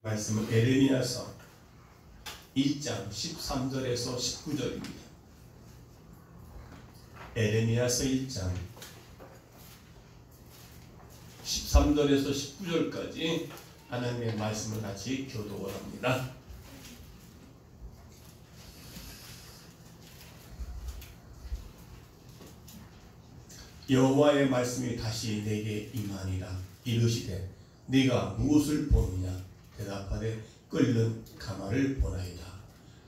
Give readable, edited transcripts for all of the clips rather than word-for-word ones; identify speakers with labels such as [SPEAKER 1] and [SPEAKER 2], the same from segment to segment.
[SPEAKER 1] 말씀은 에레미야서 1장 13절에서 19절입니다. 에레미야서 1장 13절에서 19절까지 하나님의 말씀을 같이 교독을 합니다. 여호와의 말씀이 다시 내게 임하니라. 이르시되 네가 무엇을 보느냐? 대답하되 끓는 가마를 보나이다.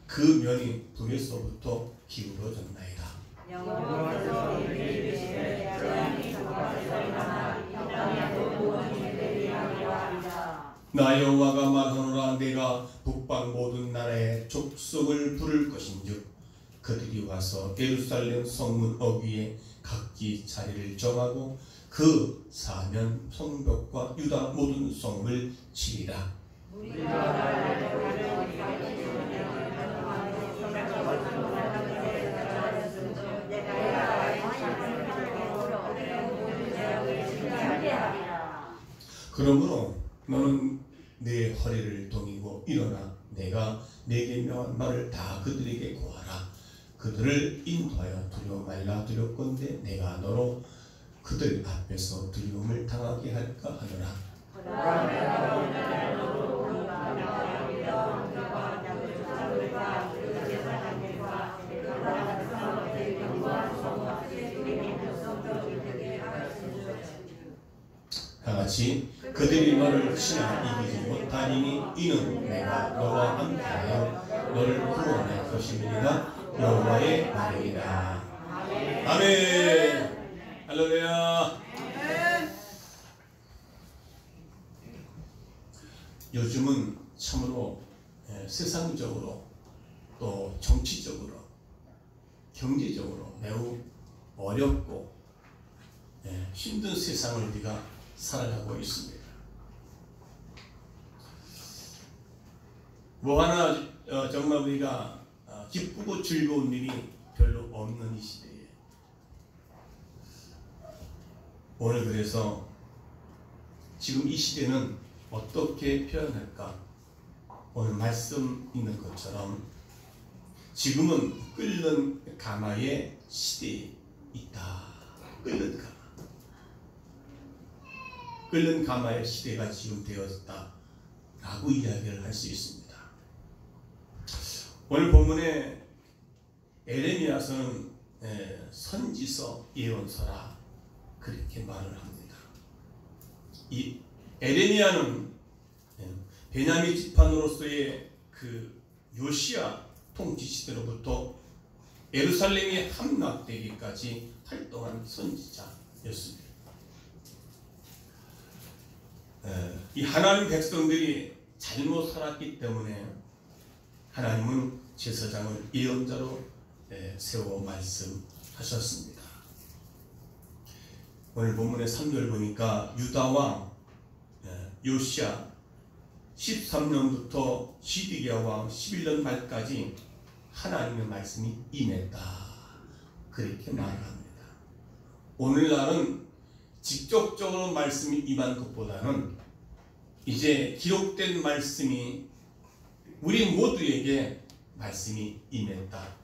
[SPEAKER 1] 그 면이 불에서부터 기울어졌나이다.
[SPEAKER 2] 여호와께서 내게 이르시되 재앙이 북방에서 일어나 이 땅에 모든 민족들이 하리라.
[SPEAKER 1] 나 여호와가 말하노라. 내가 북방 모든 나라의 족속을 부를 것인즉 그들이 와서 예루살렘 성문 어귀에 각기 자리를 정하고 그 사면 성벽과 유다 모든 성을 치리라. 그러므로 너는 내 허리를 동이고 일어나 내가 내게 명한 말을 다 그들에게 고하라. 그들을 인도하여 두려워 말라. 두렵건대 내가 너로 그들 앞에서 두려움을 당하게 할까 하노라. 다같이 그들이 너를 치나 이기지 못하리니 이는 내가 너와 함께하여 너를 구원할 것임이니라. 여호와의 말이니라. 아멘. 할렐루야. 요즘은 참으로 세상적으로 또 정치적으로 경제적으로 매우 어렵고 힘든 세상을 우리가 살아가고 있습니다. 뭐 하나 정말 우리가 기쁘고 즐거운 일이 별로 없는 이 시대에 오늘 그래서 지금 이 시대는 어떻게 표현할까? 오늘 말씀 있는 것처럼 지금은 끓는 가마의 시대에 있다. 끓는 가마. 끓는 가마의 시대가 지금 되었다라고 이야기를 할 수 있습니다. 오늘 본문에 에레미야서는 선지서 예언서라 그렇게 말을 합니다. 이 에레미야는 베냐민 지파로서의 그 요시야 통치 시대로부터 예루살렘이 함락되기까지 활동한 선지자였습니다. 이 하나님 백성들이 잘못 살았기 때문에 하나님은 제사장을 예언자로 세워 말씀하셨습니다. 오늘 본문의 3절 보니까 유다 왕 요시야 13년부터 시드기야 왕 11년 말까지 하나님의 말씀이 임했다. 그렇게 말합니다. 오늘날은 직접적으로 말씀이 임한 것보다는 이제 기록된 말씀이 우리 모두에게 말씀이 임했다.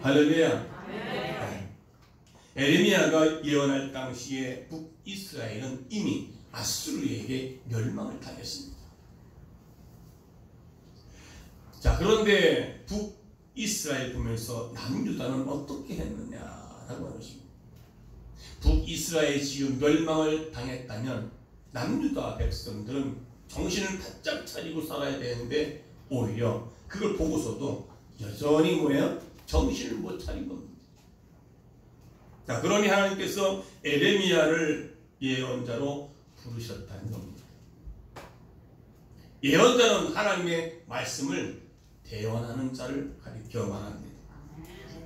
[SPEAKER 1] 할렐루야. 에레미야가 예언할 당시에 북이스라엘은 이미 아수르에게 멸망을 당했습니다. 자, 그런데 북이스라엘 보면서 남유다는 어떻게 했느냐라고 하는 것입니다. 북이스라엘 지금 멸망을 당했다면 남유다 백성들은 정신을 바짝 차리고 살아야 되는데 오히려 그걸 보고서도 여전히 뭐예요? 정신을 못 차린 겁니다. 자, 그러니 하나님께서 에레미야를 예언자로 부르셨다는 겁니다. 예언자는 하나님의 말씀을 대언하는 자를 가리켜 말합니다.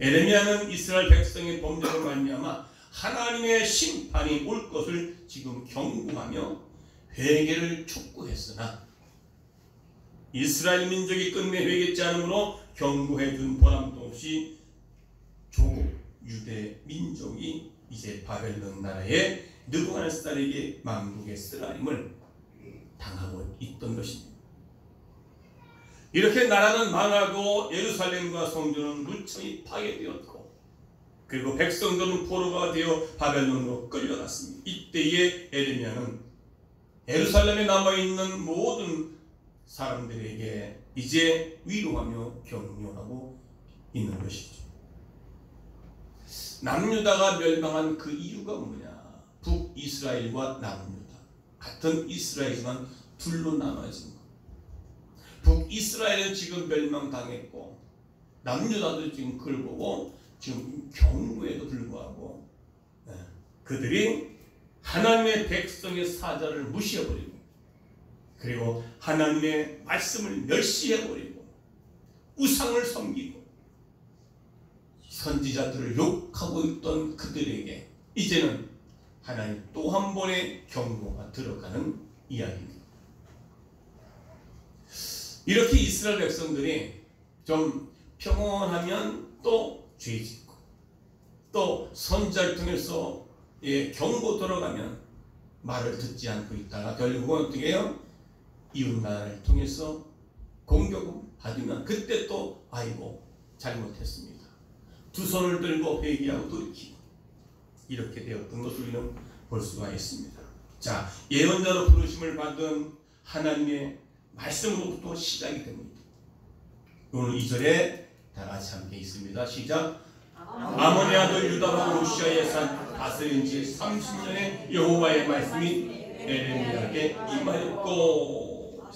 [SPEAKER 1] 에레미야는 이스라엘 백성의 범죄로 말미암아 하나님의 심판이 올 것을 지금 경고하며 회개를 촉구했으나 이스라엘 민족이 끝내 회개치 않으므로 경고해 준 보람도 없이 조국 유대 민족이 이제 바벨론 나라의 느부갓네살에게 만국의 쓰라림을 당하고 있던 것입니다. 이렇게 나라는 망하고 예루살렘과 성전은 무참히 파괴되었고 그리고 백성들은 포로가 되어 바벨론으로 끌려갔습니다. 이때에 에레미야는 예루살렘에 남아있는 모든 사람들에게 이제 위로하며 격려하고 있는 것이죠. 남유다가 멸망한 그 이유가 뭐냐? 북이스라엘과 남유다 같은 이스라엘이지만 둘로 나눠진 것. 북이스라엘은 지금 멸망당했고 남유다도 지금 그걸 보고 지금 경고에도 불구하고 그들이 하나님의 백성의 사자를 무시해버리고 그리고 하나님의 말씀을 멸시해버리고 우상을 섬기고 선지자들을 욕하고 있던 그들에게 이제는 하나님 또 한 번의 경고가 들어가는 이야기입니다. 이렇게 이스라엘 백성들이 좀 평온하면 또 죄짓고 또 선지자를 통해서 경고 들어가면 말을 듣지 않고 있다가 결국은 어떻게 해요? 이웃나라를 통해서 공격을 받으면 그때 또 아이고 잘못했습니다. 두 손을 들고 회개하고 돌이키고 이렇게 되었던 것을 우리는 볼 수가 있습니다. 자, 예언자로 부르심을 받은 하나님의 말씀으로부터 시작이 됩니다. 오늘 2절에 다 같이 함께 있습니다. 시작. 아몬의 아들 유다와 우시아의 산 다스린 지 30년의 여호와의 말씀이 에레미야에게 임하였고.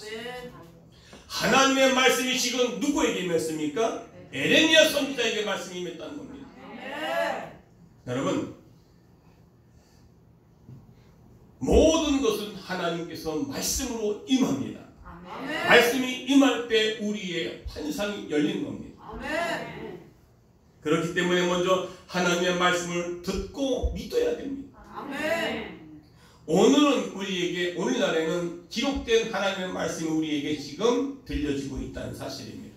[SPEAKER 1] 하나님의 말씀이 지금 누구에게 임했습니까? 에레미야 선지자에게 말씀이 임했다는 겁니다. 여러분, 모든 것은 하나님께서 말씀으로 임합니다. 말씀이 임할 때 우리의 환상이 열리는 겁니다. 그렇기 때문에 먼저 하나님의 말씀을 듣고 믿어야 됩니다. 오늘은 우리에게, 오늘날에는 기록된 하나님의 말씀이 우리에게 지금 들려지고 있다는 사실입니다.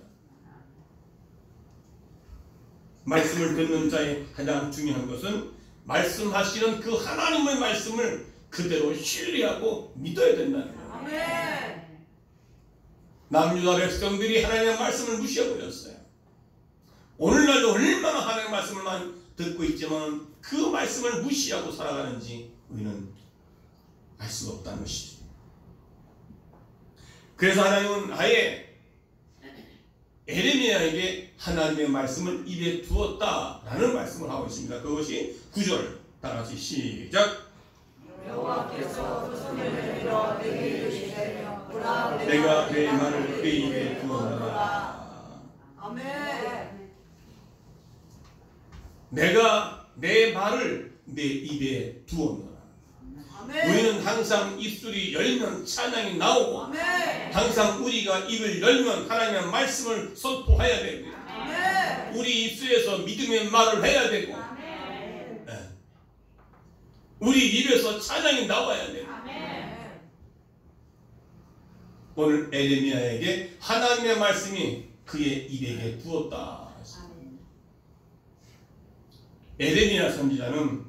[SPEAKER 1] 말씀을 듣는 자의 가장 중요한 것은 말씀하시는 그 하나님의 말씀을 그대로 신뢰하고 믿어야 된다는 거예요. 남유다 백성들이 하나님의 말씀을 무시해버렸어요. 오늘날도 얼마나 하나님의 말씀을만 듣고 있지만 그 말씀을 무시하고 살아가는지 우리는 알 수가 없다는 것이죠. 그래서 하나님은 아예 에레미야에게 하나님의 말씀을 입에 두었다라는 말씀을 하고 있습니다. 그것이 9절 다 같이 시작.
[SPEAKER 2] 여호와께서 두 손을 내밀어 내게 이르시되
[SPEAKER 1] 내가 내 말을 그의 입에 두었노라.
[SPEAKER 2] 아멘.
[SPEAKER 1] 내가 내 말을 내 입에 두었노라. 우리는 항상 입술이 열면 찬양이 나오고 항상 우리가 입을 열면 하나님의 말씀을 선포해야 되고 우리 입술에서 믿음의 말을 해야 되고 우리 입에서 찬양이 나와야 되고 오늘 에레미야에게 하나님의 말씀이 그의 입에 두었다. 에레미야 선지자는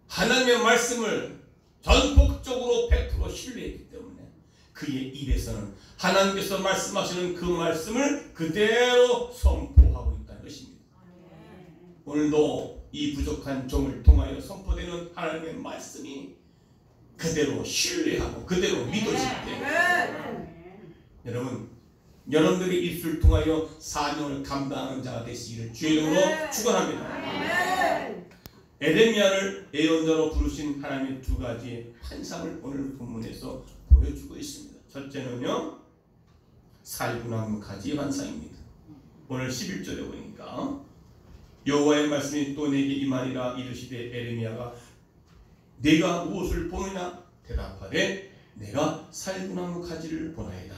[SPEAKER 1] 하나님의 말씀을 전폭적으로 100% 신뢰했기 때문에 그의 입에서는 하나님께서 말씀하시는 그 말씀을 그대로 선포하고 있다는 것입니다. 오늘도 이 부족한 종을 통하여 선포되는 하나님의 말씀이 그대로 신뢰하고 그대로 믿어질 때 여러분, 여러분들의 입술을 통하여 사명을 감당하는 자가 되시기를 주의 이름으로 축원합니다. 에레미야를 예언자로 부르신 하나님의 두 가지의 환상을 오늘 본문에서 보여주고 있습니다. 첫째는요, 살구나무 가지 환상입니다. 오늘 11절에 보니까 여호와의 말씀이 또 내게 임하니라 이르시되 에레미야가 네가 무엇을 보느냐 대답하되 내가 살구나무 가지를 보나이다.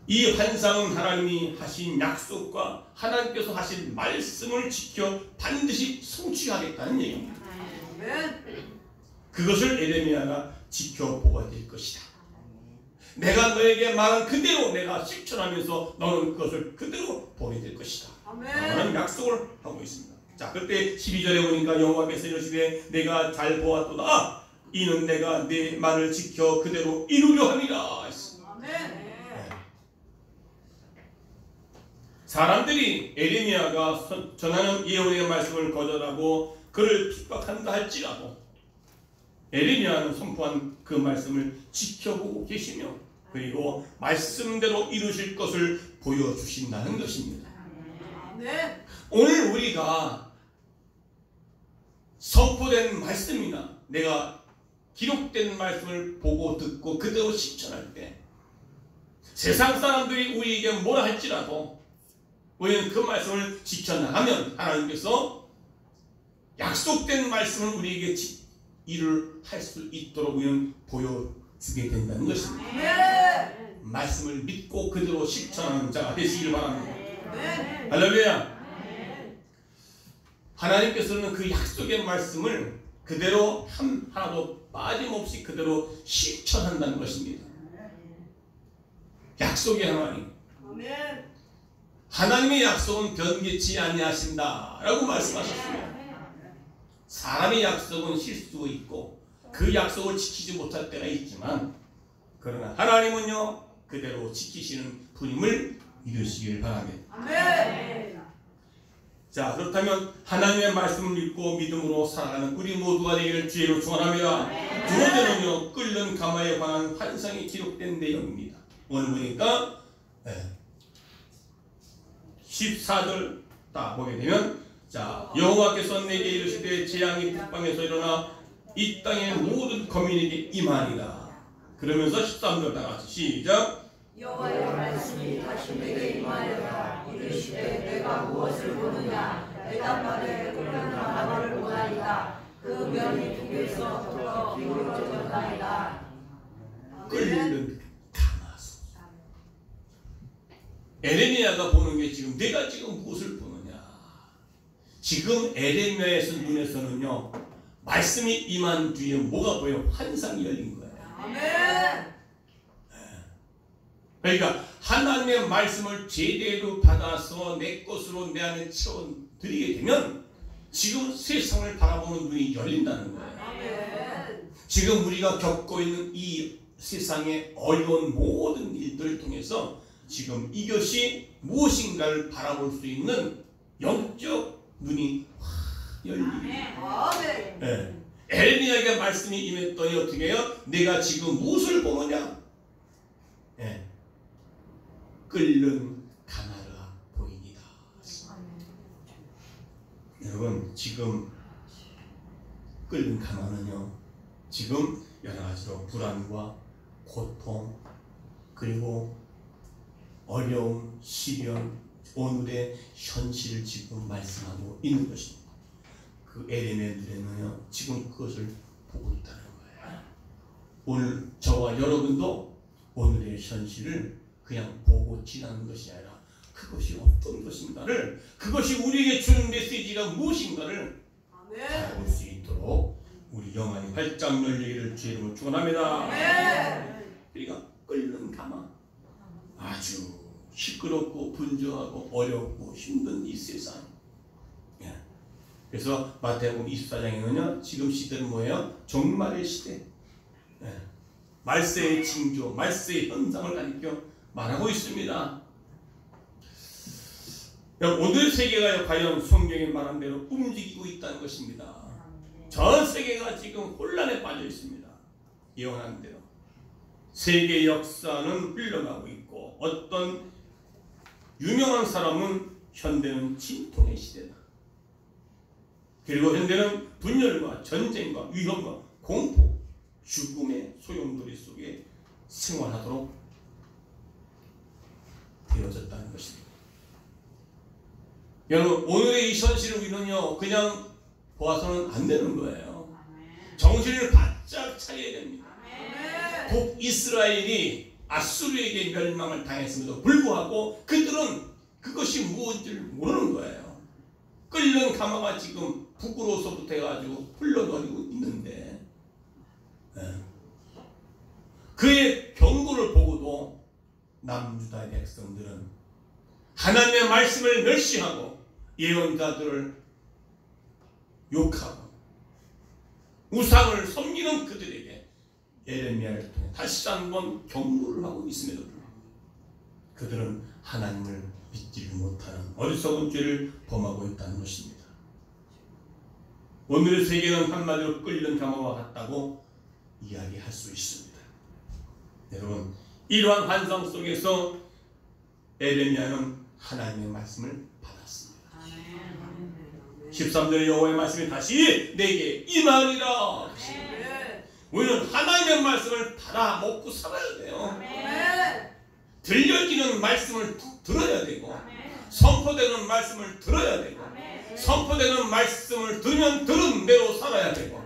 [SPEAKER 1] 이 환상은 하나님이 하신 약속과 하나님께서 하신 말씀을 지켜 반드시 성취하겠다는 얘기입니다. 그것을 에레미야가 지켜보아야 될 것이다. 내가 너에게 말한 그대로 내가 실천하면서 너는 그것을 그대로 보게 될 것이다. 라는 약속을 하고 있습니다. 자, 그때 12절에 보니까 여호와께서 이르시되 내가 잘 보았도다. 이는 내가 네 말을 지켜 그대로 이루려 함이라. 사람들이 에레미야가 전하는 예언의 말씀을 거절하고 그를 핍박한다 할지라도 에레미야는 선포한 그 말씀을 지켜보고 계시며 그리고 말씀대로 이루실 것을 보여주신다는 것입니다. 오늘 우리가 선포된 말씀이나 내가 기록된 말씀을 보고 듣고 그대로 실천할 때 세상 사람들이 우리에게 뭐라 할지라도 우리는 그 말씀을 지켜나가면 하나님께서 약속된 말씀을 우리에게 일을 할 수 있도록 우리는 보여주게 된다는 것입니다. 말씀을 믿고 그대로 실천하는 자가 되시길 바랍니다. 할렐루야. 하나님께서는 그 약속의 말씀을 그대로 하나도 빠짐없이 그대로 실천한다는 것입니다. 약속의 하나님. 하나님의 약속은 변개치 아니하신다 라고 말씀하셨습니다. 사람의 약속은 실수가 있고 그 약속을 지키지 못할 때가 있지만 그러나 하나님은요 그대로 지키시는 분임을 믿으시길 바랍니다. 자, 그렇다면 하나님의 말씀을 믿고 믿음으로 살아가는 우리 모두가 되기를 주의로 축원합니다. 두 번째는요, 끓는 가마에 관한 환상이 기록된 내용입니다. 오늘 보니까 14절 딱 보게 되면, 자, 여호와께서 내게 이르시되 재앙이 북방에서 일어나 이 땅의 모든 거민에게 임하리라. 그러면서 13절 다 같이 시작.
[SPEAKER 2] 여호와의 말씀이 다시 내게 임하여라. 이르시되 내가 무엇을 보느냐. 대답하되 끓는 가마를 보나이다. 그 면이 두 개에서 더 기울어졌나이다.
[SPEAKER 1] 끓는 가마. 에레미야가 보는 게 지금 내가 지금 무엇을 보느냐. 지금 에레미야의 눈에서는요 말씀이 임한 뒤에 뭐가 보여? 환상이 열린 거예요.
[SPEAKER 2] 아멘.
[SPEAKER 1] 그러니까 하나님의 말씀을 제대로 받아서 내 것으로 내 안에 채워드리게 되면 지금 세상을 바라보는 눈이 열린다는 거예요.
[SPEAKER 2] 아멘.
[SPEAKER 1] 지금 우리가 겪고 있는 이 세상의 어려운 모든 일들을 통해서 지금 이것이 무엇인가를 바라볼 수 있는 영적 눈이 확 열리게.
[SPEAKER 2] 아멘.
[SPEAKER 1] 네. 에레미야에게 말씀이 임했더니 어떻게 해요? 내가 지금 무엇을 보느냐? 네. 끓는 가마가 보이니라. 여러분 지금 끓는 가마는요 지금 여러 가지로 불안과 고통 그리고 어려움, 시련, 오늘의 현실을 지금 말씀하고 있는 것입니다. 그 에레미야 눈에는요 지금 그것을 보고 있다는 거예요. 오늘 저와 여러분도 오늘의 현실을 그냥 보고 지나는 것이 아니라 그것이 어떤 것인가를 그것이 우리에게 주는 메시지가 무엇인가를 알아볼 수 있도록 우리 영안이 활짝 열리기를 주의 이름으로 축원합니다. 그러니까 끓는 가마 아주 시끄럽고 분주하고 어렵고 힘든 이 세상. 그래서 마태복음 24장에는요 지금 시대는 뭐예요? 종말의 시대. 말세의 징조, 말세의 현상을 가리켜 말하고 있습니다. 오늘 세계가 과연 성경에 말한 대로 움직이고 있다는 것입니다. 전 세계가 지금 혼란에 빠져 있습니다. 예언한 대로 세계 역사는 흘러가고 있고 어떤 유명한 사람은 현대는 진통의 시대다. 그리고 현대는 분열과 전쟁과 위험과 공포, 죽음의 소용돌이 속에 생활하도록 되어졌다는 것입니다. 여러분 오늘의 이 현실을 우리는요 그냥 보아서는 안 되는 거예요. 정신을 바짝 차려야 됩니다. 북이스라엘이 아수르에게 멸망을 당했음에도 불구하고 그들은 그것이 무엇인지를 모르는 거예요. 끓는 가마가 지금 북으로서부터 해가지고 흘러내리고 있는데 그의 경고를 보고도 남유다의 백성들은 하나님의 말씀을 멸시하고 예언자들을 욕하고 우상을 섬기는 그들에게 에레미야를 통해 다시 한번 경고를 하고 있음에도 불구하고 그들은 하나님을 믿지 못하는 어리석은 죄를 범하고 있다는 것입니다. 오늘의 세계는 한마디로 끓는 강화와 같다고 이야기할 수 있습니다. 여러분, 이러한 환상 속에서 에레미야는 하나님의 말씀을 받았습니다. 13절의 여호와의 말씀이 다시 내게 임하리라. 우리는 하나님의 말씀을 받아 먹고 살아야 돼요. 들려지는 말씀을 들어야 되고, 선포되는 말씀을 들어야 되고, 선포되는 말씀을 들으면 들은 대로 살아야 되고,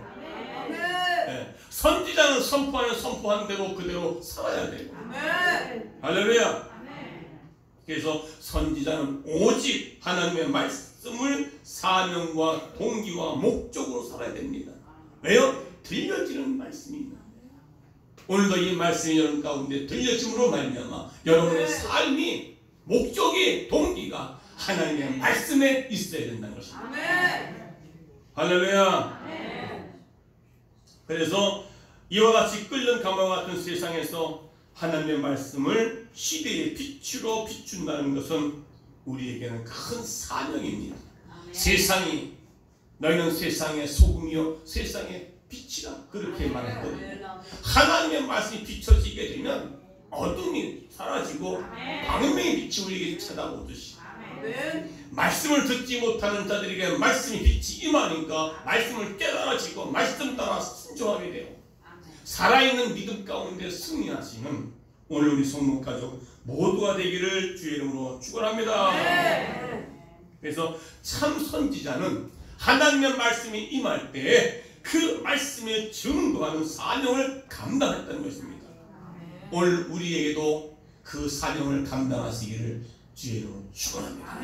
[SPEAKER 1] 선지자는 선포하는 대로 그대로 살아야 되고. 할렐루야. 그래서 선지자는 오직 하나님의 말씀을 사명과 동기와 목적으로 살아야 됩니다. 왜요? 들려지는 말씀입니다. 오늘도 이 말씀이 여러분 가운데 들려짐으로 말미암아 여러분의 삶이 목적이 동기가 하나님의 말씀에 있어야 된다는 것입니다. 할렐루야. 그래서 이와 같이 끓는 가마와 같은 세상에서 하나님의 말씀을 시대의 빛으로 비춘다는 것은 우리에게는 큰 사명입니다. 세상이 너희는 세상의 소금이요 세상의 빛이라 그렇게 말했거든요. 하나님의 말씀이 비춰지게 되면 어둠이 사라지고 광명의 빛이 우리에게 쳐다보듯이 말씀을 듣지 못하는 자들에게 말씀이 빛이 임하니까 말씀을 깨달아지고 말씀 따라 순종하게 돼요. 살아있는 믿음 가운데 승리하시는 오늘 우리 성목가족 모두가 되기를 주의 이름으로 축원합니다. 그래서 참 선지자는 하나님의 말씀이 임할 때 그 말씀에 증거하는 사명을 감당했다는 것입니다. 오늘 우리에게도 그 사명을 감당하시기를 주의 이름으로 축원합니다.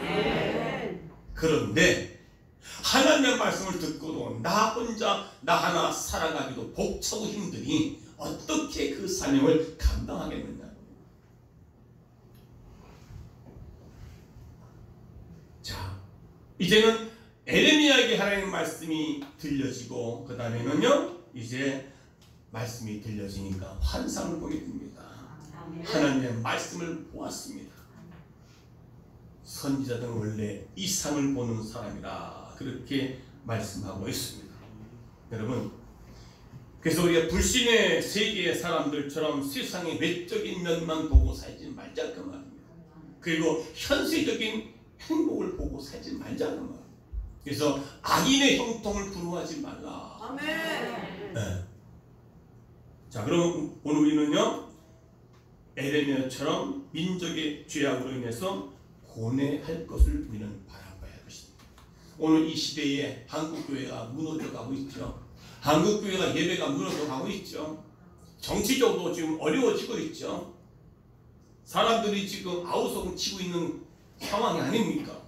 [SPEAKER 1] 그런데 하나님의 말씀을 듣고도 나 혼자 나 하나 살아가기도 벅차고 힘드니 어떻게 그 사명을 감당하겠느냐. 자, 이제는 에레미야에게 하나님의 말씀이 들려지고 그 다음에는요 이제 말씀이 들려지니까 환상을 보게 됩니다. 하나님의 말씀을 보았습니다. 선지자들은 원래 이상을 보는 사람이라 그렇게 말씀하고 있습니다. 여러분, 그래서 우리가 불신의 세계의 사람들처럼 세상의 외적인 면만 보고 살지 말자 그 말입니다. 그리고 현세적인 행복을 보고 살지 말자 그 말입니다. 그래서 악인의 형통을 부러워하지 말라. 아멘. 네. 자, 그럼 오늘 우리는요 에레미야처럼 민족의 죄악으로 인해서 고뇌할 것을 우리는 바라봐야 할 것입니다. 오늘 이 시대에 한국교회가 무너져가고 있죠. 한국교회가 예배가 무너져가고 있죠. 정치적으로 지금 어려워지고 있죠. 사람들이 지금 아우성을 치고 있는 상황이 아닙니까?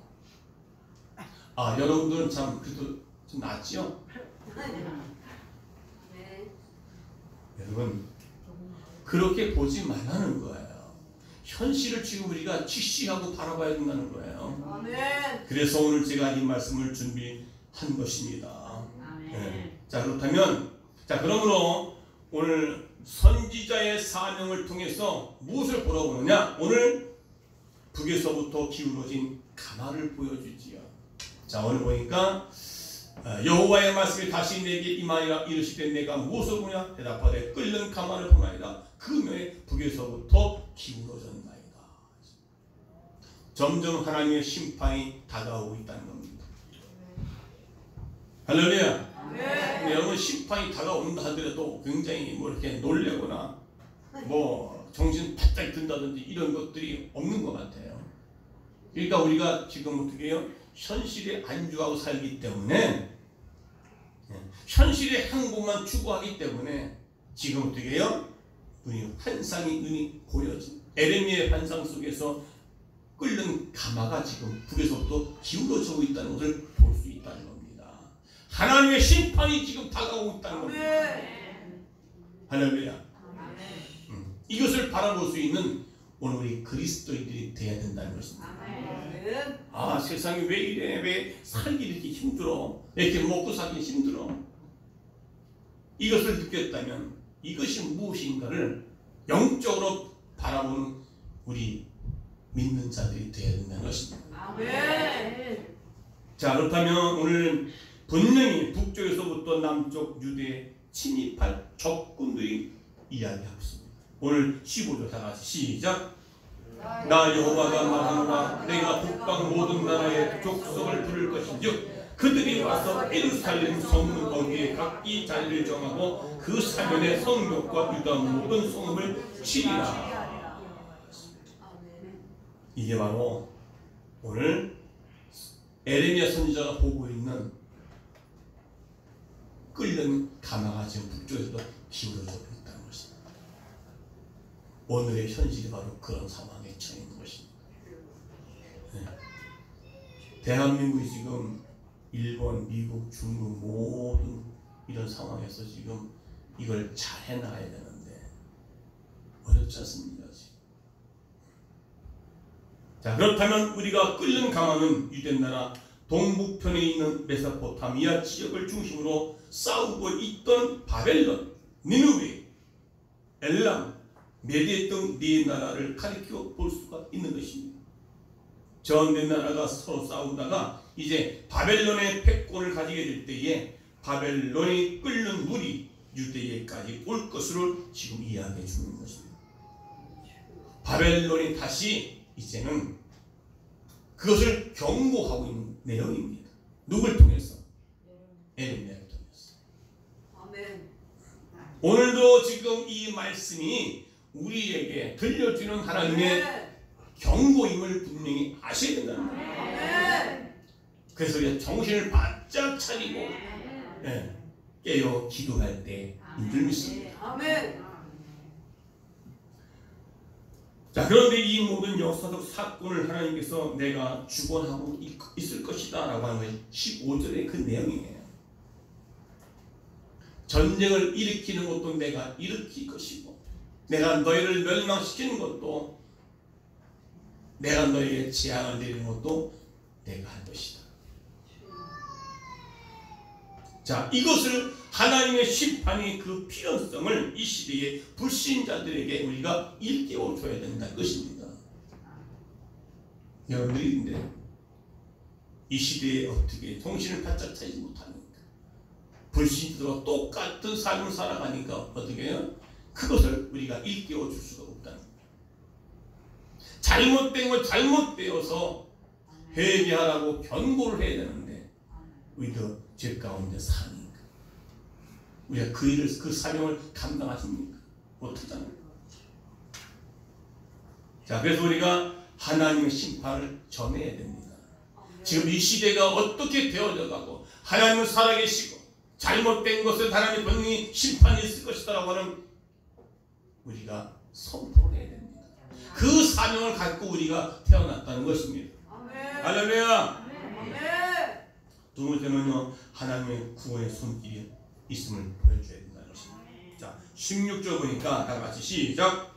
[SPEAKER 1] 아, 여러분들은 참 그래도 좀 낫죠? 여러분, 그렇게 보지 말라는 거예요. 현실을 지금 우리가 직시하고 바라봐야 된다는 거예요. 그래서 오늘 제가 이 말씀을 준비한 것입니다. 네. 자, 그렇다면, 자, 그러므로 오늘 선지자의 사명을 통해서 무엇을 보러오느냐? 오늘 북에서부터 기울어진 가마를 보여주지요. 자, 오늘 보니까 여호와의 말씀이 다시 내게 임하리라. 이르시되 내가 무엇을 보냐? 대답하되 끓는 가마를 보나이다. 그 면에 북에서부터 기울어졌나이다. 점점 하나님의 심판이 다가오고 있다는 겁니다. 할렐루야. 네. 여러분, 심판이 다가온다 하더라도 굉장히 뭐 이렇게 놀래거나 뭐 정신 바짝 든다든지 이런 것들이 없는 것 같아요. 그러니까 우리가 지금 어떻게 해요? 현실에 안주하고 살기 때문에, 현실의 행복만 추구하기 때문에 지금 어떻게 해요? 눈이 환상이 눈이 보여지. 에레미야의 환상 속에서 끓는 가마가 지금 북에서부터 기울어지고 있다는 것을 볼 수 있다는 겁니다. 하나님의 심판이 지금 다가오고 있다는 겁니다. 할렐루야. 이것을 바라볼 수 있는 오늘 우리 그리스도인들이 되어야 된다는 것입니다. 아, 세상이 왜 이래? 왜 살기 이렇게 힘들어? 이렇게 먹고 살기 힘들어? 이것을 느꼈다면 이것이 무엇인가를 영적으로 바라보는 우리 있는 자들이 되어야 된다는 것입니다.
[SPEAKER 2] 아멘.
[SPEAKER 1] 자, 그렇다면 오늘 분명히 북쪽에서부터 남쪽 유대에 침입할 적군들이 이야기하고 있습니다. 오늘 15절 다 같이 시작. 나 여호와가 말하노라 내가 북방 모든 나라의 족속을 부를 것인즉 그들이 와서 예루살렘 성문 어귀에 각기 자리를 정하고 그 사면에 성벽과 유다 모든 성읍을 치리라. 이게 바로 오늘 에레미야 선지자가 보고 있는 끓는 가마가 지금 북쪽에서도 기울어져 있다는 것입니다. 오늘의 현실이 바로 그런 상황에 처해 있는 것입니다. 네. 대한민국이 지금 일본, 미국, 중국 모든 이런 상황에서 지금 이걸 잘 해나가야 되는데 어렵지 않습니까? 지금. 자, 그렇다면 우리가 끓는 가마는 유대나라 동북편에 있는 메소포타미아 지역을 중심으로 싸우고 있던 바벨론, 니느웨, 엘람, 메데 등 네 나라를 가리켜 볼 수가 있는 것입니다. 저 네 나라가 서로 싸우다가 이제 바벨론의 패권을 가지게 될 때에 바벨론이 끓는 물이 유대에까지 올 것으로 지금 이야기해 주는 것입니다. 바벨론이 다시 이제는 그것을 경고하고 있는 내용입니다. 누굴 통해서? 에레미야를 통해서.
[SPEAKER 2] 아멘.
[SPEAKER 1] 오늘도 지금 이 말씀이 우리에게 들려주는 하나님의 경고임을 분명히 아셔야 된다는 거예요.
[SPEAKER 2] 아멘.
[SPEAKER 1] 그래서 우리가 정신을 바짝 차리고 깨어 기도할 때인 줄 믿습니다.
[SPEAKER 2] 아멘.
[SPEAKER 1] 자, 그런데 이 모든 역사적 사건을 하나님께서 내가 주관하고 있을 것이다 라고 하는 것이 15절의 그 내용이에요. 전쟁을 일으키는 것도 내가 일으킬 것이고 내가 너희를 멸망시키는 것도 내가 너희에게 재앙을 내리는 것도 내가 할 것이다. 자, 이것을 하나님의 심판이 그 필요성을 이 시대의 불신자들에게 우리가 일깨워줘야 된다는 것입니다. 여러분들인데 이 시대에 어떻게 정신을 바짝 차리지 못합니까? 불신자들과 똑같은 삶을 살아가니까 어떻게 해요? 그것을 우리가 일깨워줄 수가 없다는 거예요. 잘못된 걸 잘못되어서 회개하라고 경고를 해야 되는데 우리도 죄 가운데 사니까 우리가 그 일을, 그 사명을 감당하십니까? 못하잖아요. 자, 그래서 우리가 하나님의 심판을 전해야 됩니다. 지금 이 시대가 어떻게 되어져 가고 하나님은 살아계시고 잘못된 것을 하나님의 분명히 심판이 있을 것이다 라고 하는 우리가 선포를 해야 됩니다. 그 사명을 갖고 우리가 태어났다는 것입니다. 할렐루야. 두 번째는요, 하나님의 구원의 손길이 있음을 보여줘야 된다는 것입니다. 자, 16절 보니까 다 같이 시작.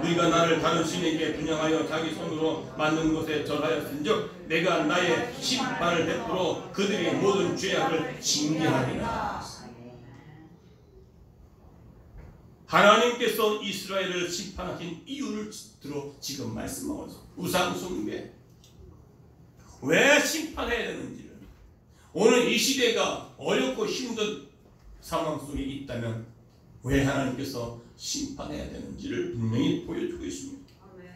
[SPEAKER 1] 우리가 나를 다른 신에게 분양하여 자기 손으로 만든 것에 절하였은즉 내가 나의 심판을 베풀어 그들의 모든 죄악을 징계하리라. 하나님께서 이스라엘을 심판하신 이유를 들어 지금 말씀하고 있습니다. 우상 숭배. 왜 심판해야 되는지를, 오늘 이 시대가 어렵고 힘든 상황 속에 있다면 왜 하나님께서 심판해야 되는지를 분명히 보여주고 있습니다.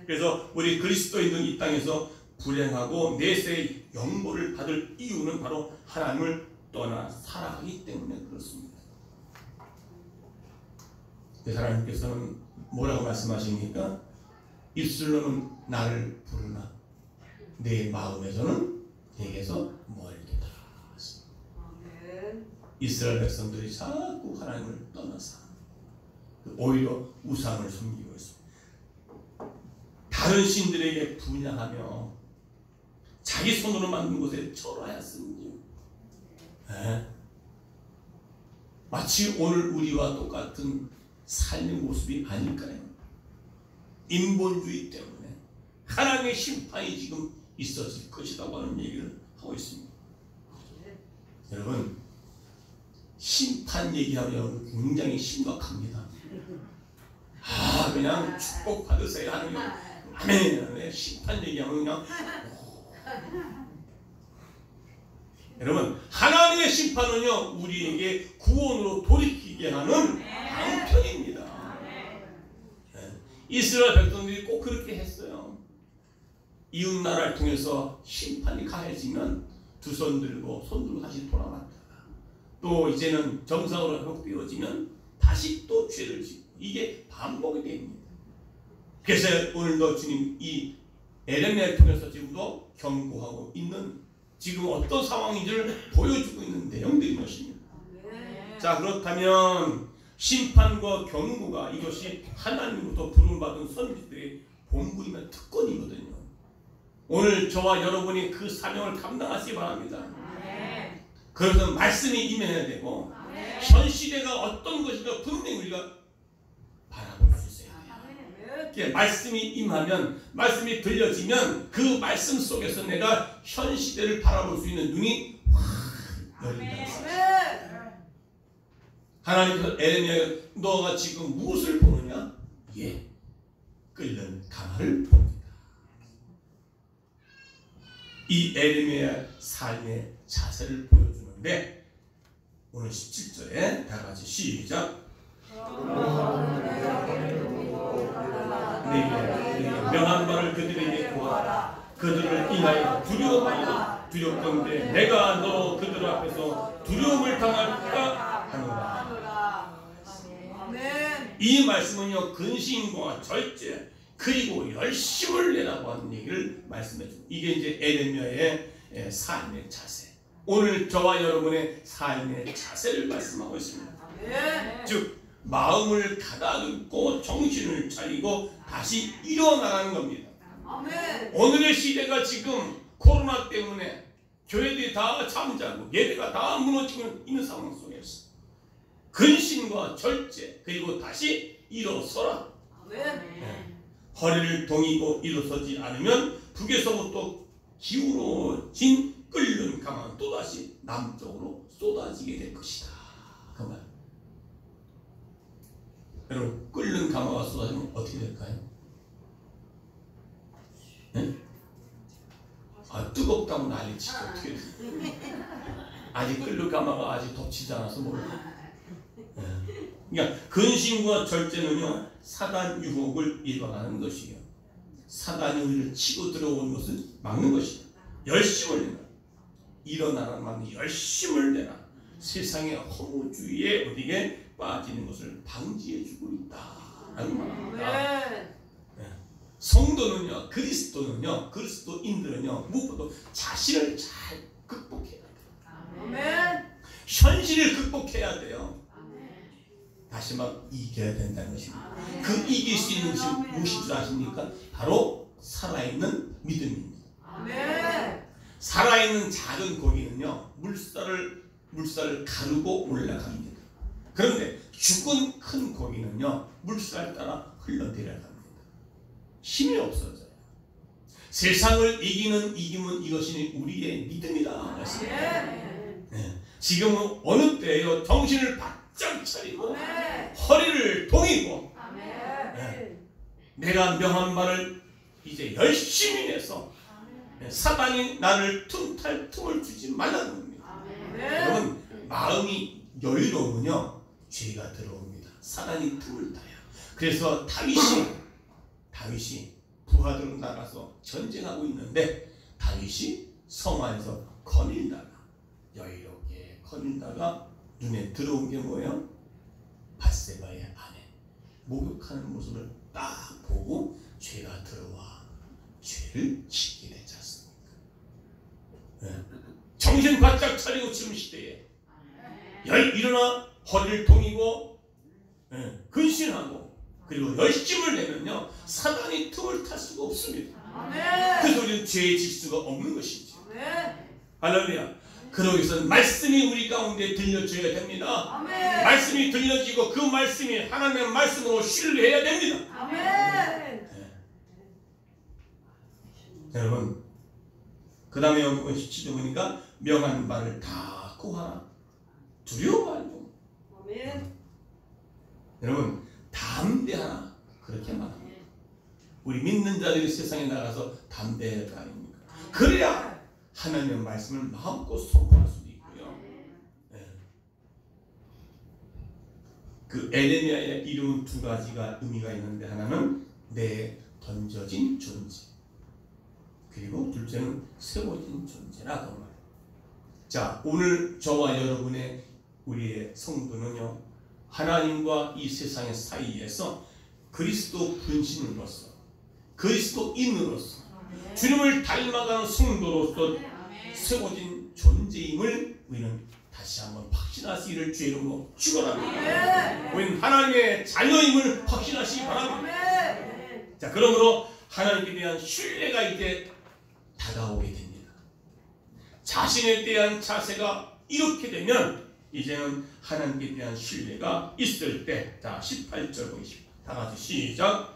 [SPEAKER 1] 그래서 우리 그리스도인들은 이 땅에서 불행하고 내세의 영보를 받을 이유는 바로 하나님을 떠나 살아가기 때문에 그렇습니다. 그래서 하나님께서는 뭐라고 말씀하십니까? 입술로는 나를 부르나 내 마음에서는 내게서 멀리다. 이스라엘 백성들이 자꾸 하나님을 떠나서 오히려 우상을 섬기고 있습니다. 다른 신들에게 분양하며 자기 손으로 만든 곳에 절하였습니다. 마치 오늘 우리와 똑같은 삶의 모습이 아닐까요? 인본주의 때문에 하나님의 심판이 지금 있었을 것이라고 하는 얘기를 하고 있습니다. 여러분, 심판 얘기하면 굉장히 심각합니다. 그냥 축복 받으세요 하는 아멘. 심판 얘기하면 그냥 여러분, 하나님의 심판은요 우리에게 구원으로 돌이키게 하는 방편입니다. 이스라엘 백성들이 꼭 그렇게 했어요. 이웃 나라를 통해서 심판이 가해지면 두 손 들고 다시 돌아왔다가 또 이제는 정상으로 회복되어지면 다시 또 죄를 짓고 이게 반복이 됩니다. 그래서 오늘도 주님 이 에레미야를 통해서 지금도 경고하고 있는 지금 어떤 상황인지를 보여주고 있는 내용들인 것입니다. 자, 그렇다면 심판과 경고가 이것이 하나님으로부터 부름을 받은 선지자들의 본분이면 특권이거든요. 오늘 저와 여러분이 그 사명을 감당하시기 바랍니다. 그래서 말씀이 임해야 되고 현 시대가 어떤 것인가 분명히 우리가 바라볼 수 있어야 돼요. 말씀이 임하면, 말씀이 들려지면 그 말씀 속에서 내가 현 시대를 바라볼 수 있는 눈이 확 열린다는 사실. 하나님께서 에레미야에 너가 지금 무엇을 보느냐? 예, 끓는 가마를 봅니다. 이 에레미야의 삶의 자세를 보여주는데 오늘 17절에 다 같이 시작. 내게 명한 바를 그들에게 구하라. 그들을 인하여 두려워 말라. 두렵건대 내가 너 그들 앞에서 두려움을 당할까 하노라. 이 말씀은요 근심과 절제 그리고 열심을 내라고 하는 얘기를 말씀해 줍니다. 이게 이제 에레미야의 삶의 자세. 오늘 저와 여러분의 삶의 자세를 말씀하고 있습니다. 즉 마음을 가다듬고 정신을 차리고 다시 일어나는 겁니다. 오늘의 시대가 지금 코로나 때문에 교회들이 다 잠자고 예배가 다 무너지고 있는 상황 속에서 근심과 절제 그리고 다시 일어서라. 허리를 동이고 일어서지 않으면 북에서부터 기울어진 끓는 강은 또다시 남쪽으로 쏟아지게 될 것이다. 그 말. 여러분, 끓는 강화가 쏟아지면 어떻게 될까요? 네? 뜨겁다고 난리치고 어떻게 돼요? 아직 끓는 강화가 아직 덮치지 않아서 모르고. 그러니까 근심과 절제는요 사단 유혹을 예방하는 것이에요. 사단이 우리를 치고 들어오는 것을 막는 것이에요. 열심을 내라. 일어나라는 말은 열심을 내라. 세상의 허무주의에 어디에 빠지는 것을 방지해주고 있다라는 말입니다. 성도는요, 그리스도인들은요 무엇보다 자신을 잘 극복해야 돼요. 현실을 극복해야 돼요. 다시 막 이겨야 된다는 것입니다. 그 이길 수 있는 것이 무엇인 줄 아십니까? 바로 살아있는 믿음입니다. 살아있는 작은 고기는요 물살을 가르고 올라갑니다. 그런데 죽은 큰 고기는요 물살 따라 흘러내려갑니다. 힘이 없어져요. 세상을 이기는 이김은 이것이 우리의 믿음이다. 지금은 어느 때예요? 정신을 바짝 차리고 허리를 동이고 내가 명한 바를 이제 열심히 내서 사단이 나를 틈탈 틈을 주지 말라는 겁니다. 여러분, 마음이 여유로우면요 죄가 들어옵니다. 사단이 틈을 타요. 그래서 다윗이 부하들로 나가서 전쟁하고 있는데 다윗이 성 안에서 거닐다가 여유롭게 거닐다가 눈에 들어온 게 뭐예요? 밧세바의 아내 목욕하는 모습을 딱 보고 죄가 들어와 죄를 짓게 되지 않습니까? 정신 바짝 차리고 지금 시대에 일어나 허리를 동이고 근신하고 그리고 열심을 내면요 사단이 틈을 탈 수가 없습니다. 그래서 우리는 죄의 질수가 없는 것이지. 할렐루야. 그러기 위해서는 말씀이 우리 가운데 들려줘야 됩니다. 말씀이 들려지고 그 말씀이 하나님의 말씀으로 신뢰해야 됩니다. 여러분, 그 다음에 여기 17절 보니까 명한 바를 다 구하라. 두려워 말고. 여러분, 담대하라. 그렇게 말합니다. 우리 믿는 자들이 세상에 나가서 담대해야 할 거 아닙니까? 그래야 하나님의 말씀을 마음껏 선포할 수도 있고요. 네. 그 에레미야의 이름은 두 가지가 의미가 있는데, 하나는 내 던져진 존재, 그리고 둘째는 세워진 존재라고 말해요. 자, 오늘 저와 여러분의 우리의 성도는요, 하나님과 이 세상의 사이에서 그리스도 분신으로서, 그리스도인으로서, 주님을 닮아가는 성도로서 세워진 존재임을 우리는 다시 한번 확신하시기를 주의 이름으로 축원합니다. 우리는 하나님의 자녀임을 확신하시기 바랍니다. 자, 그러므로 하나님께 대한 신뢰가 이제 다가오게 됩니다. 자신에 대한 자세가 이렇게 되면 이제는 하나님께 대한 신뢰가 있을 때, 자 18절 보십시오. 다 같이 시작.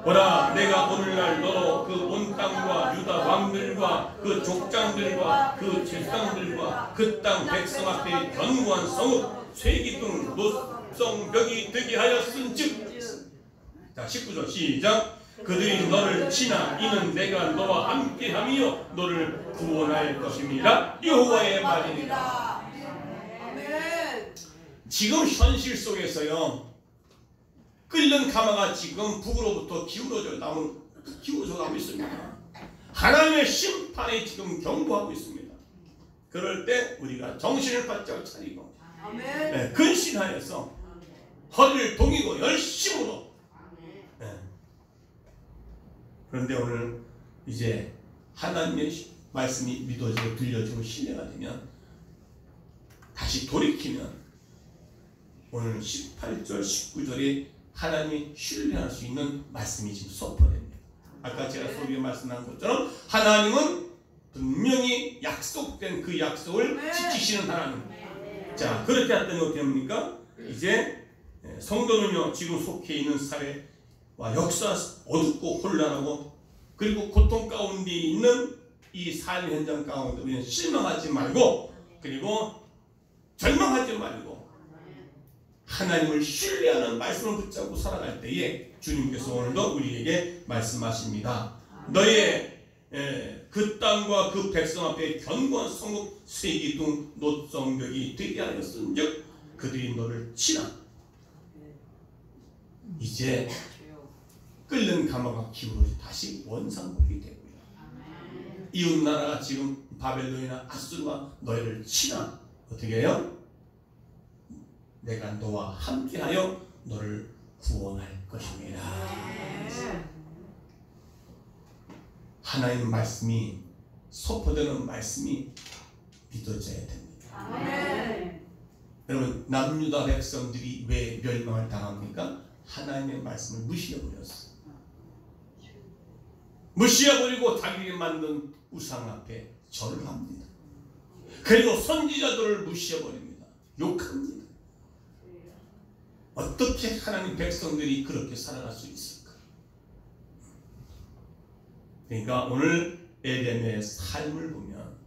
[SPEAKER 1] 보라, 내가 오늘날 너로 그 온 땅과 유다 왕들과 그 족장들과 그 제사장들과 그 땅 백성 앞에 견고한 성읍 쇠기둥 노성벽이 되게 하였은즉. 자 19절 시작. 그들이 너를 치나 이는 내가 너와 함께하며 너를 구원할 것입니다. 여호와의 말이니라. 지금 현실 속에서요, 끓는 가마가 지금 북으로부터 기울어져 가고 있습니다. 하나님의 심판이 지금 경고하고 있습니다. 그럴 때 우리가 정신을 바짝 차리고 네, 근신하여서 허리를 동이고 열심으로. 네. 그런데 오늘 이제 하나님의 말씀이 믿어지고 들려지고 신뢰가 되면, 다시 돌이키면 오늘 18절 19절에 하나님이 신뢰할 수 있는 말씀이 지금 선포됩니다. 아까 제가 소리에 말씀한 것처럼 하나님은 분명히 약속된 그 약속을 지키시는 하나님. 자, 그렇게 했더니 어떻게 합니까? 이제 성도는요, 지금 속해 있는 사회와 역사 어둡고 혼란하고 그리고 고통 가운데 있는 이 삶 현장 가운데 우리는 실망하지 말고, 그리고 절망하지 말고 하나님을 신뢰하는 말씀을 붙잡고 살아갈 때에 주님께서 오늘도 우리에게 말씀하십니다. 너의 그 땅과 그 백성 앞에 견고한 성읍 쇠기둥 노성벽이 되게 하였은즉 그들이 너를 치나. 이제 끓는 가마가 기울어져 다시 원상복이 되고요. 이웃 나라가 지금 바벨론이나 아수르가 너희를 치나 어떻게 해요? 내가 너와 함께하여 너를 구원할 것입니다. 하나님의 말씀이 선포되는 말씀이 믿어져야 됩니다. 여러분, 남유다 백성들이 왜 멸망을 당합니까? 하나님의 말씀을 무시해버렸어요. 무시해버리고 자기가 만든 우상 앞에 절을 합니다. 그리고 선지자들을 무시해버립니다. 욕합니다. 어떻게 하나님 백성들이 그렇게 살아갈 수 있을까? 그러니까 오늘 에덴의 삶을 보면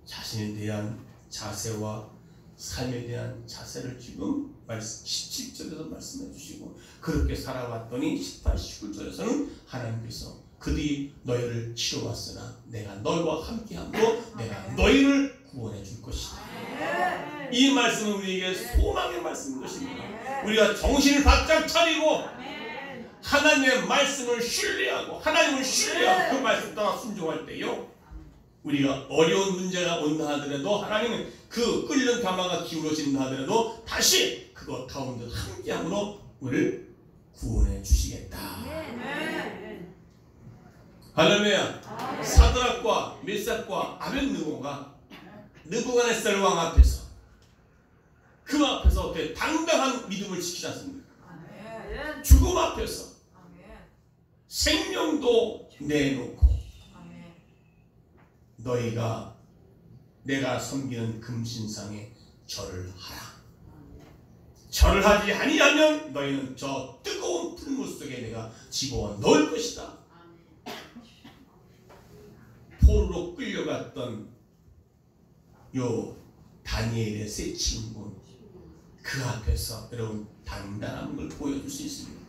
[SPEAKER 1] 자신에 대한 자세와 삶에 대한 자세를 지금 17절에서 말씀해 주시고, 그렇게 살아왔더니 18, 19절에서는 하나님께서 그들이 너희를 치러왔으나 내가 너희와 함께함으로 내가 너희를 구원해 줄 것이다. 이 말씀은 우리에게 소망의 말씀인 것입니다. 우리가 정신을 바짝 차리고 하나님의 말씀을 신뢰하고 하나님을 신뢰하고 그 말씀 따라 순종할 때요, 우리가 어려운 문제가 온다 하더라도 하나님은 그 끓는 가마가 기울어진다 하더라도 다시 그것 가운데 함께함으로 우리를 구원해 주시겠다. 할렐루야. 사드락과 메삭과 아벳느고가 느부갓네살 왕 앞에서 그 앞에서 어떻게 당당한 믿음을 지키지 않습니까? 죽음 앞에서 생명도 내놓고 너희가 내가 섬기는 금신상에 절을 하라. 절을 하지 아니하면 너희는 저 뜨거운 풀물 속에 내가 집어넣어 넣을 것이다. 포로로 끌려갔던 요 다니엘의 세 친구, 그 앞에서 여러분 당당한 걸 보여줄 수 있습니다.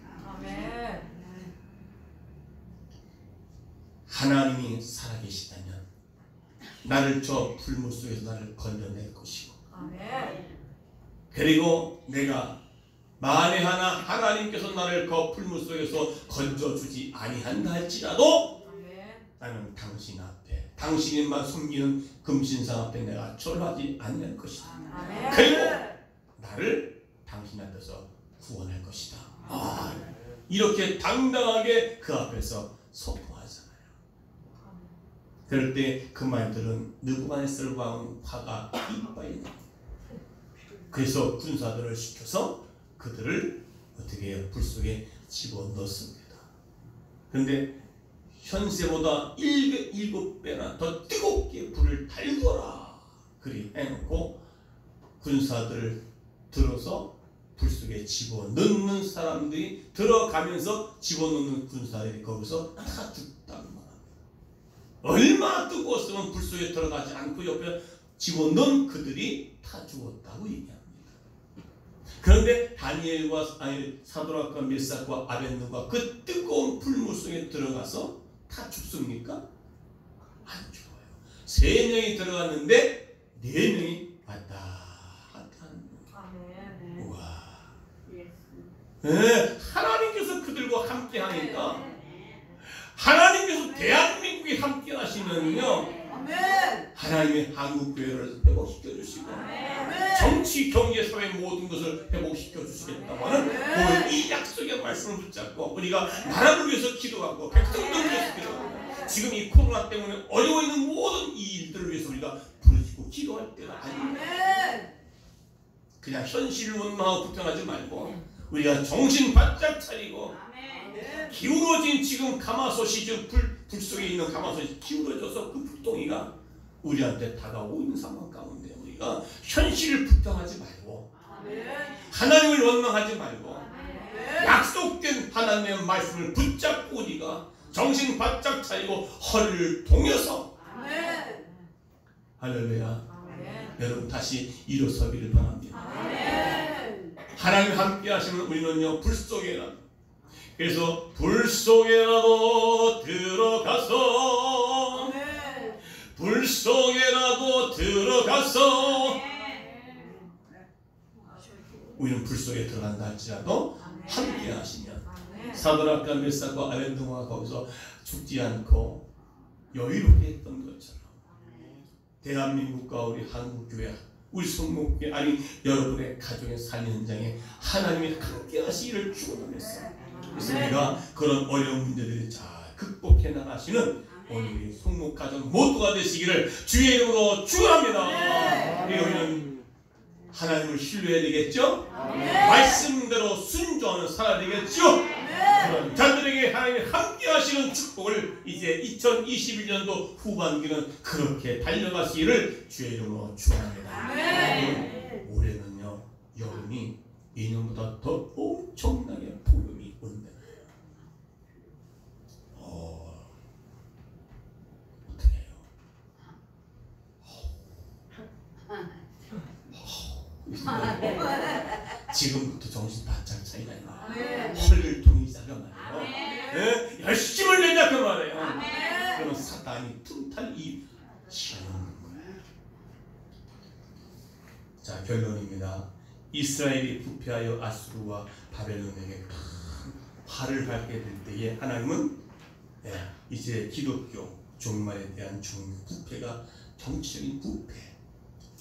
[SPEAKER 1] 하나님이 살아계시다면 나를 저 불물 속에서 나를 건져낼 것이고, 그리고 내가 만에 하나 하나님께서 나를 그 불물 속에서 건져주지 아니한다 할지라도 나는 당신 앞에, 당신만 숨기는 금신상 앞에 내가 절하지 않을 것이다. 그리고 나를 당신 앞에서 구원할 것이다. 이렇게 당당하게 그 앞에서 선포하잖아요. 그럴 때 그 말들은 느부갓네살 왕 화가 이빨이 납니다. 그래서 군사들을 시켜서 그들을 어떻게 해요? 불 속에 집어넣습니다. 그런데 현세보다 7배나 더 뜨겁게 불을 달구어라, 그리 해놓고 군사들을 들어서 불 속에 집어넣는 사람들이 들어가면서 집어넣는 군사들이 거기서 다 죽다는 말합니다. 얼마나 뜨거웠으면 불 속에 들어가지 않고 옆에 집어넣은 그들이 다 죽었다고 얘기합니다. 그런데 다니엘과 사드락과 메삭과 아벳느고가 그 뜨거운 불물 속에 들어가서 다 죽습니까? 안 죽어요. 3명이 들어갔는데 4명이 왔다 갔다 하는 거예요. 우와. 네, 하나님께서 그들과 함께 하니까, 하나님께서 대한민국에 함께 하시면요, 하나님의 한국교회를 회복시켜 주시고 정치, 경제, 사회 모든 것을 회복시켜 주시겠다고 하는 오늘 이 약속의 말씀을 붙잡고 우리가 나라를 위해서 기도하고 백성들을 위해서 기도하고, 지금 이 코로나 때문에 어려워 있는 모든 이 일들을 위해서 우리가 부르짖고 기도할 때가 아닙니다. 그냥 현실을 원망하고 불평하지 말고 우리가 정신 바짝 차리고, 기울어진 지금 가마솥이, 지금 불 속에 있는 가마솥이 기울어져서 그 불덩이가 우리한테 다가오고 있는 상황 가운데 우리가 현실을 불평하지 말고, 하나님을 원망하지 말고, 약속된 하나님의 말씀을 붙잡고 우리가 정신 바짝 차리고 허리를 동여서, 할렐루야, 여러분 다시 일어서기를 바랍니다. 하나님 함께 하시면 우리는요, 불 속에라도, 그래서 불 속에라도 들어가서, 불 속에라도 들어가서, 우리는 불 속에 들어간다 할지라도 함께 하시면, 사드락과 메삭과 아벳느고가 거기서 죽지 않고 여유롭게 했던 것처럼 대한민국과 우리 한국교회, 우리 성목교회, 아니 여러분의 가정의 삶의 현장에 하나님이 함께 하시기를 축원하겠습니다. 그래서 우리가 그런 어려운 문제들을 잘 극복해 나가시는 오늘 우리 성목 가정 모두가 되시기를 주의 이름으로 축원합니다. 우리는 하나님을 신뢰해야 되겠죠? 말씀대로 순종하는 살아야 되겠죠? 그런 자들에게 하나님이 함께 하시는 축복을 이제 2021년도 후반기는 그렇게 달려가시기를 주의 이름으로 축원합니다. 올해는요, 여름이 예년보다 더 엄청나게 폭염이 온다. 어떻게 해요? 지금부터 정신 바짝 차리라. 허리를 동이자가 말이에요. 네? 열심을 내자 그 말이에요. 그러면 사단이 틈탈이 시험하는 거예요. 자, 결론입니다. 이스라엘이 부패하여 아수르와 바벨론에게 큰 화를 받게 될 때에 하나님은 이제 기독교 종말에 대한 부패가 정치적인 부패,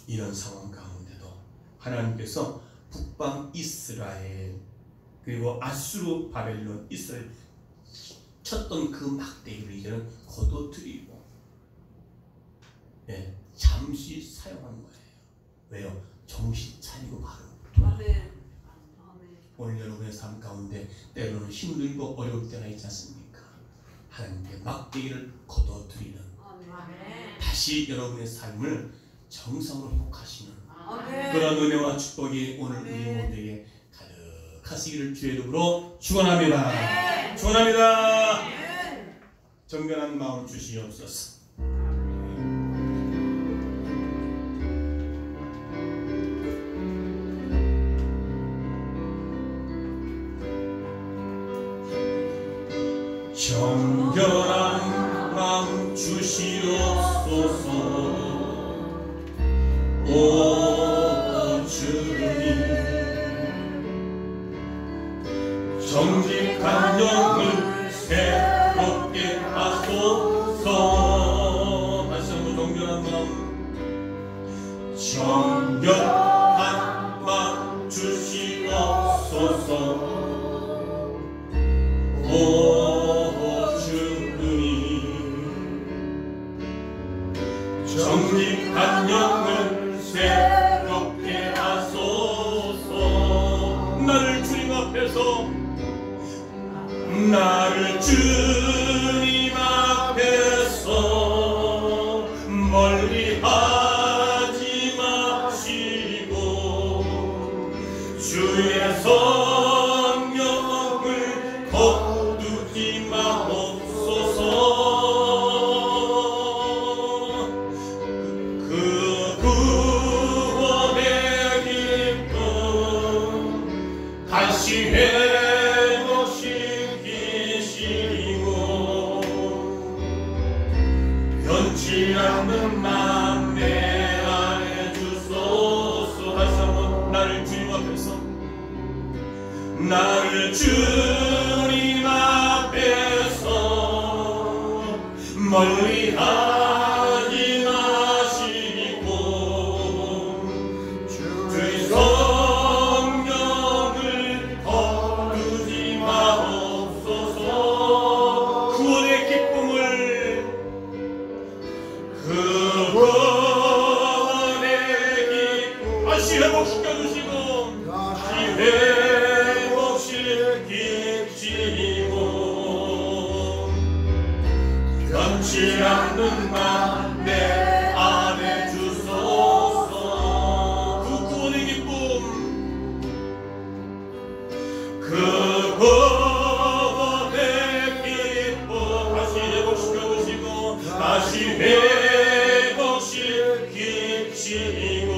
[SPEAKER 1] 이런 상황 가운데도 하나님께서 북방 이스라엘 그리고 아수르 바벨론 이스라엘 쳤던 그 막대기를 이제는 거둬들이고 잠시 사용한 거예요. 왜요? 정신 차리고 바로 오늘 여러분의 삶 가운데 때로는 힘들고 어려울 때가 있지 않습니까? 하나님께 막대기를 거둬들이는, 다시 여러분의 삶을 정상으로 회복하시는 그런 은혜와 축복이 오늘 우리 모두에게 가득하시기를 주의 이름으로 축원합니다. 축원합니다. 정결한 마음 주시옵소서. 정결한 마음 주시옵소서. 오 주님, 정직한 영을 새롭게 하소서. 다시 한번 정결한 마음, 정결한 마음 주시옵소서. 오 주님, 정직한 영을 새롭게 하소서. 나를 주님 앞에서, 나를 주님 앞에서 멀리 하지 마시고 주의 성령을 거두지 마옵소서. 그 구원의 기쁨 다시 회복시키시고 변치 않는 마음 내 안에 주소서. 다시 한번 나를 주님 앞에서, 나를 주님 앞에서 멀리 하지 마시고 주의 성령을 거두지 마옵소서. 구원의 기쁨을, 구원의 기쁨 다시 회복시켜 주시고 다시 회복시키시고 변치 않는 마음 내 안에 주소서. 그 구원의 기쁨, 그 구원의 기쁨 다시 회복시켜 주시고 다시 회복시키시고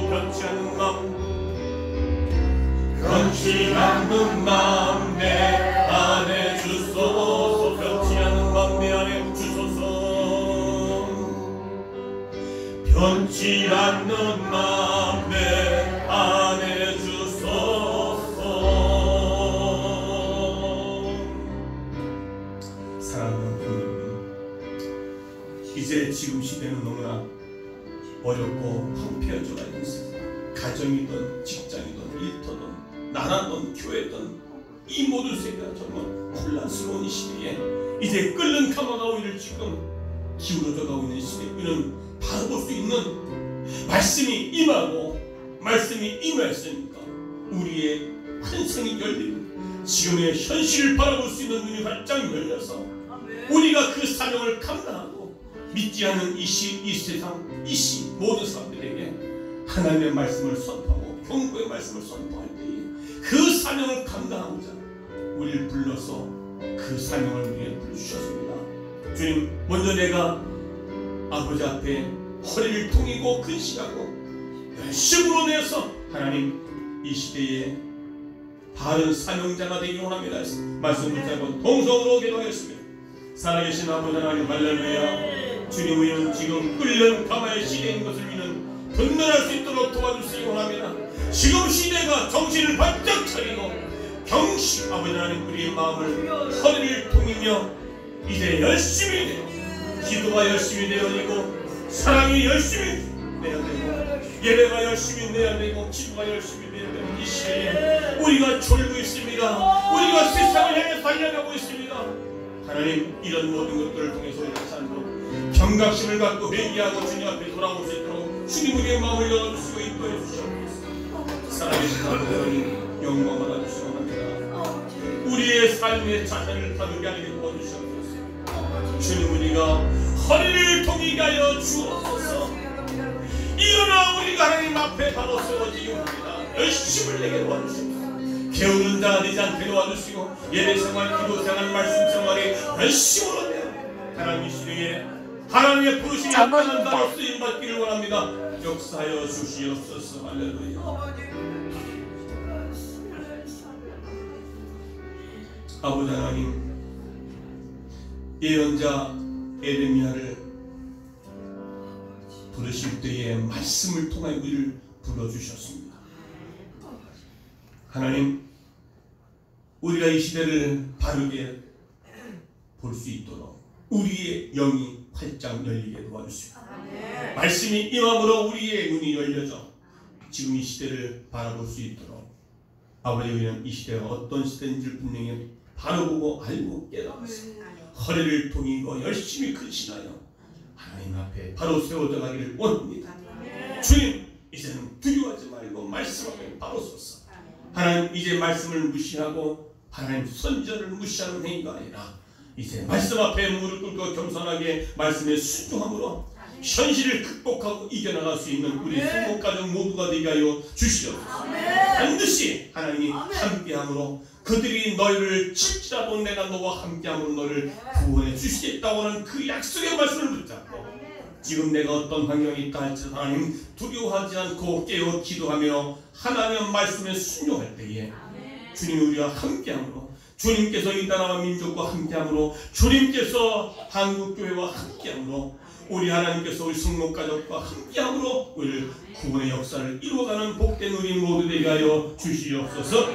[SPEAKER 1] 변치 않는 마음, 변치 않는 마음 내 안에 주소서. 변치 않는 마음 내 안에 주소서. 변치 않는 마음 내 안에 주소서. 사랑하는 부모님, 이제 지금 시대는 너무나 어렵고 황폐해져가 있는 세상, 가정이든 직장이든 일터든 나라든 교회든 이 모든 세계가 정말 혼란스러운 이 시대에 이제 끓는 가마가 오히려 지금 기울어져 가고 있는 시대, 우리는 바라볼 수 있는 말씀이 임하고 말씀이 임했으니까 우리의 환상이 열리고 지금의 현실을 바라볼 수 있는 눈이 활짝 열려서 우리가 그 사명을 감당하고 믿지 않는 이 세상, 모든 사람들에게 하나님의 말씀을 선포하고 경고의 말씀을 선포할 때에 그 사명을 감당하고자 우리를 불러서 그 사명을 우리에게 불러주셨습니다. 주님, 먼저 내가 아버지 앞에 허리를 통이고 근심하고 열심으로 내서 하나님 이 시대에 바른 사명자가 되기를 원합니다. 말씀 붙잡고 동성으로 기도하겠습니다. 살아계신 아버지 하나님, 할렐루야. 주님, 우리는 지금 끓는 가마의 시대인 것을 우리는 분별할 수 있도록 도와주시기 원합니다. 지금 시대가 정신을 바짝 차리고 경시 아버지 하나님, 우리의 마음을 허리를 통이며 이제 열심히 되어 기도가 열심히 되어지고 사랑이 열심히 내야 되고 예배가 열심히 내야 되고 기도가 열심히 내야 되는 이 시대에 우리가 졸고 있습니다. 우리가 세상을 향해 달려가고 있습니다. 하나님, 이런 모든 것들을 통해서 우리가 살고 경각심을 갖고 회개하고 주님 앞에 돌아올 수 있도록 주님 우리의 마음을 열어주시고 인도해 주시옵소서. 살아계신 아버지 하나님, 영광 받아주시기 원합니다. 우리의 삶의 자세를 바르게 하게 도와주시옵소서. 주님, 우리가 허리를 통이게 하여 주옵소서. 일어나 우리가 하나님 앞에 바로 세워지기 원합니다. 열심을 내게 도와주시옵소서. 게으른 자가 되지 않게 도와주시고 예배생활, 기도생활, 말씀생활에 열심으로 내어 하나님 이 시대에 하나님의 부르심이 합당한 자로 쓰임받기를 원합니다. 역사하여 주시옵소서. 할렐루야. 아버지 하나님, 예언자 에레미야를 부르실 때에 말씀을 통하여 우리를 불러주셨습니다. 하나님, 우리가 이 시대를 바르게 볼 수 있도록 우리의 영이 활짝 열리게 도와주시고, 말씀이 임함으로 우리의 눈이 열려져 지금 이 시대를 바라볼 수 있도록, 아버지, 우리는 이 시대가 어떤 시대인지를 분명히 바로 보고 알고 깨달아서 허리를 동이고 열심히 근신하여 하나님 앞에 바로 세워져 가기를 원합니다. 주님, 이제는 두려워하지 말고 말씀 앞에 바로 서서 하나님, 이제 말씀을 무시하고 하나님 선전을 무시하는 행위가 아니라 이제 말씀 앞에 무릎 꿇고 겸손하게 말씀에 순종함으로 현실을 극복하고 이겨나갈 수 있는 우리 부모 가정 모두가 되게 하여 주시옵소서. 반드시 하나님이 함께함으로 그들이 너희를 칠지라도 내가 너와 함께함으로 너를 구원해 주시겠다고 하는 그 약속의 말씀을 붙잡고, 지금 내가 어떤 환경이 있다 할지라도 하나님 두려워하지 않고 깨어 기도하며 하나님의 말씀에 순종할 때에 주님이 우리와 함께함으로, 주님께서 이 나라와 민족과 함께함으로, 주님께서 한국교회와 함께함으로, 우리 하나님께서 우리 성목가족과 함께함으로 우리를 구원의 역사를 이루어가는 복된 우리 모두 되게 하여 주시옵소서.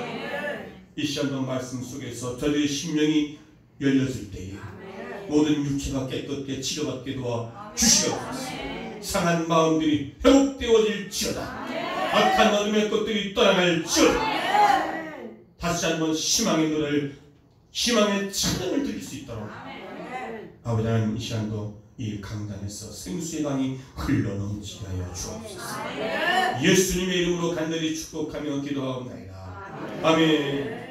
[SPEAKER 1] 이 시간도 말씀 속에서 저희의 심령이 열렸을 때에 모든 육체가 깨끗게 치료받게 도와 주시옵소서. 상한 마음들이 회복되어질지어다. 악한 어둠의 것들이 떠나갈지어다. 다시 한번 희망의 노래를, 희망의 찬양을 드릴 수 있도록 아버지 하나님, 이 시간도 이 강단에서 생수의 강이 흘러넘치게 하여 주옵소서. 예수님의 이름으로 간절히 축복하며 기도하옵나이다. 아멘.